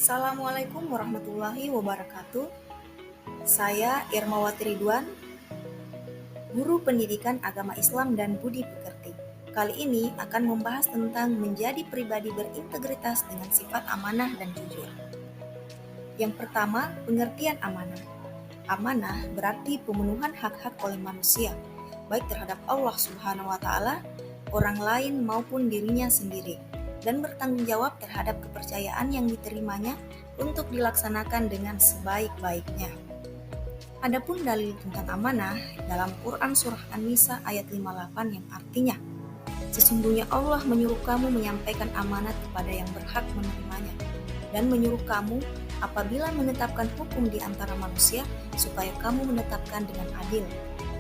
Assalamualaikum warahmatullahi wabarakatuh. Saya Irmawati Ridwan, Guru Pendidikan Agama Islam dan Budi Pekerti. Kali ini akan membahas tentang menjadi pribadi berintegritas dengan sifat amanah dan jujur. Yang pertama, pengertian amanah. Amanah berarti pemenuhan hak-hak oleh manusia, baik terhadap Allah Subhanahu wa Ta'ala, orang lain maupun dirinya sendiri, dan bertanggung jawab terhadap kepercayaan yang diterimanya untuk dilaksanakan dengan sebaik-baiknya. Adapun dalil tentang amanah dalam Quran Surah An-Nisa ayat 58 yang artinya, sesungguhnya Allah menyuruh kamu menyampaikan amanat kepada yang berhak menerimanya, dan menyuruh kamu apabila menetapkan hukum di antara manusia, supaya kamu menetapkan dengan adil.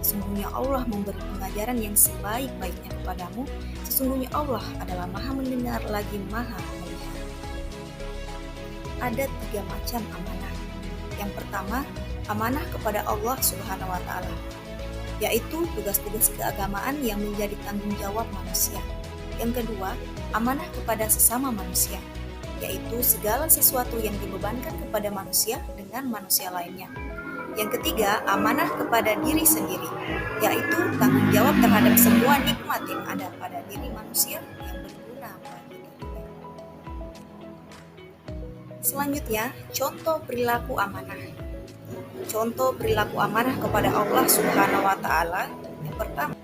Sesungguhnya Allah memberi pengajaran yang sebaik-baiknya kepadamu. Sesungguhnya Allah adalah Maha Mendengar lagi Maha Melihat. Ada 3 macam amanah. Yang pertama, amanah kepada Allah Subhanahu wa Ta'ala, yaitu tugas-tugas keagamaan yang menjadi tanggung jawab manusia. Yang kedua, amanah kepada sesama manusia, yaitu segala sesuatu yang dibebankan kepada manusia dengan manusia lainnya. Yang ketiga, amanah kepada diri sendiri, yaitu tanggung jawab terhadap semua nikmat yang ada pada diri manusia yang berguna bagi dirinya. Selanjutnya, contoh perilaku amanah. Contoh perilaku amanah kepada Allah Subhanahu wa Ta'ala. Yang pertama,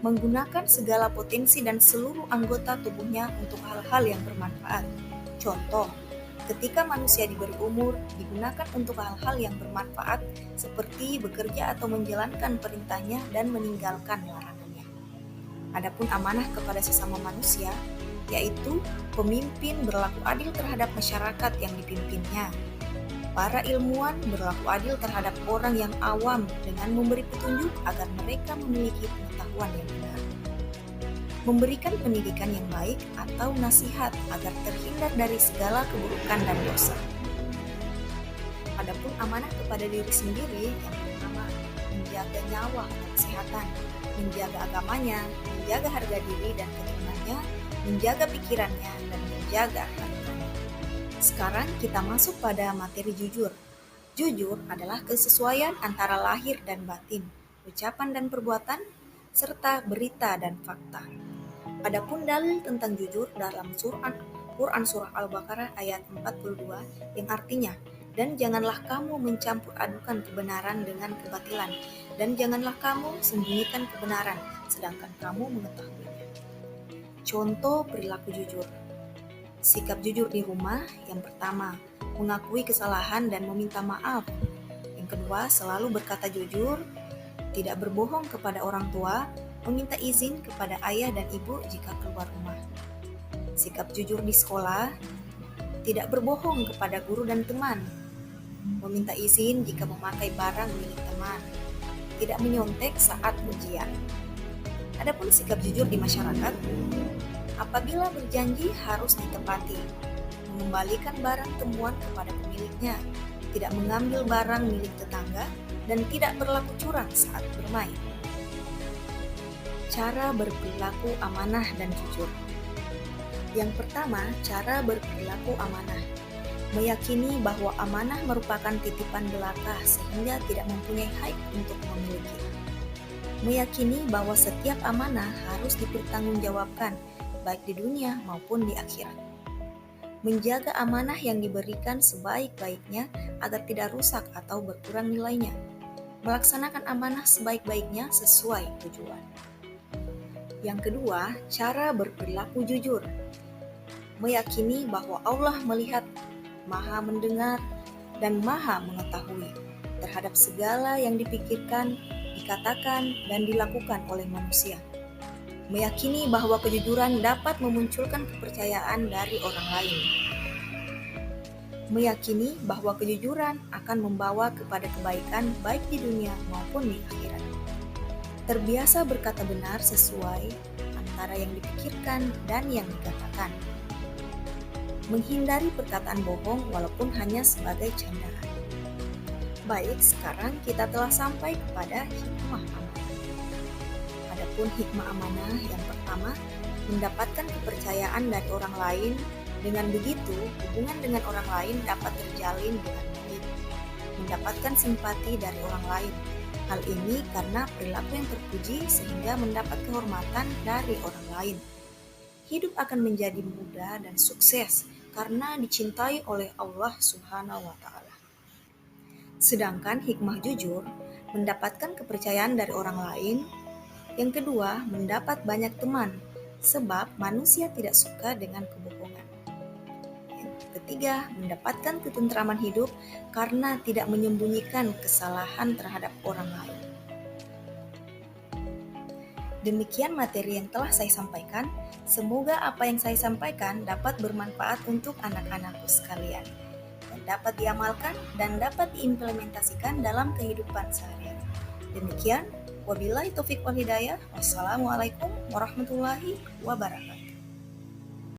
menggunakan segala potensi dan seluruh anggota tubuhnya untuk hal-hal yang bermanfaat. Contoh, ketika manusia diberi umur, digunakan untuk hal-hal yang bermanfaat seperti bekerja atau menjalankan perintahnya dan meninggalkan larangannya. Adapun amanah kepada sesama manusia, yaitu pemimpin berlaku adil terhadap masyarakat yang dipimpinnya. Para ilmuwan berlaku adil terhadap orang yang awam dengan memberi petunjuk agar mereka memiliki pengetahuan yang benar. Memberikan pendidikan yang baik atau nasihat agar terhindar dari segala keburukan dan dosa. Adapun amanah kepada diri sendiri, yang pertama, menjaga nyawa dan kesehatan, menjaga agamanya, menjaga harga diri dan keturunannya, menjaga pikirannya, dan menjaga hartanya. Sekarang kita masuk pada materi jujur. Jujur adalah kesesuaian antara lahir dan batin, ucapan dan perbuatan, serta berita dan fakta. Adapun dalil tentang jujur dalam Quran Surah Al-Baqarah ayat 42 yang artinya, dan janganlah kamu mencampur adukan kebenaran dengan kebatilan, dan janganlah kamu sembunyikan kebenaran, sedangkan kamu mengetahuinya. Contoh perilaku jujur. Sikap jujur di rumah, yang pertama, mengakui kesalahan dan meminta maaf. Yang kedua, selalu berkata jujur, tidak berbohong kepada orang tua, meminta izin kepada ayah dan ibu jika keluar rumah. Sikap jujur di sekolah, tidak berbohong kepada guru dan teman, meminta izin jika memakai barang milik teman, tidak menyontek saat ujian. Adapun sikap jujur di masyarakat, apabila berjanji harus ditepati, mengembalikan barang temuan kepada pemiliknya, tidak mengambil barang milik tetangga, dan tidak berlaku curang saat bermain. Cara berperilaku amanah dan jujur. Yang pertama, cara berperilaku amanah. Meyakini bahwa amanah merupakan titipan belaka sehingga tidak mempunyai hak untuk memiliki. Meyakini bahwa setiap amanah harus dipertanggungjawabkan, baik di dunia maupun di akhirat. Menjaga amanah yang diberikan sebaik-baiknya agar tidak rusak atau berkurang nilainya. Melaksanakan amanah sebaik-baiknya sesuai tujuan. Yang kedua, cara berperilaku jujur. Meyakini bahwa Allah melihat, Maha Mendengar, dan Maha Mengetahui terhadap segala yang dipikirkan, dikatakan, dan dilakukan oleh manusia. Meyakini bahwa kejujuran dapat memunculkan kepercayaan dari orang lain. Meyakini bahwa kejujuran akan membawa kepada kebaikan baik di dunia maupun di akhirat. Terbiasa berkata benar sesuai antara yang dipikirkan dan yang dikatakan. Menghindari perkataan bohong walaupun hanya sebagai candaan. Baik, sekarang kita telah sampai kepada hikmah amanah. Adapun hikmah amanah yang pertama, mendapatkan kepercayaan dari orang lain Dengan begitu, hubungan dengan orang lain dapat terjalin dengan baik, mendapatkan simpati dari orang lain. Hal ini karena perilaku yang terpuji sehingga mendapat kehormatan dari orang lain. Hidup akan menjadi mudah dan sukses karena dicintai oleh Allah Subhanahu wa Ta'ala. Sedangkan hikmah jujur mendapatkan kepercayaan dari orang lain. Yang kedua, mendapat banyak teman, sebab manusia tidak suka dengan kebohongan. Yang ketiga, mendapatkan ketentraman hidup karena tidak menyembunyikan kesalahan terhadap orang lain. Demikian materi yang telah saya sampaikan. Semoga apa yang saya sampaikan dapat bermanfaat untuk anak-anakku sekalian, dan dapat diamalkan dan dapat diimplementasikan dalam kehidupan sehari-hari. Demikian, wabillahi taufiq wal hidayah. Wassalamualaikum warahmatullahi wabarakatuh.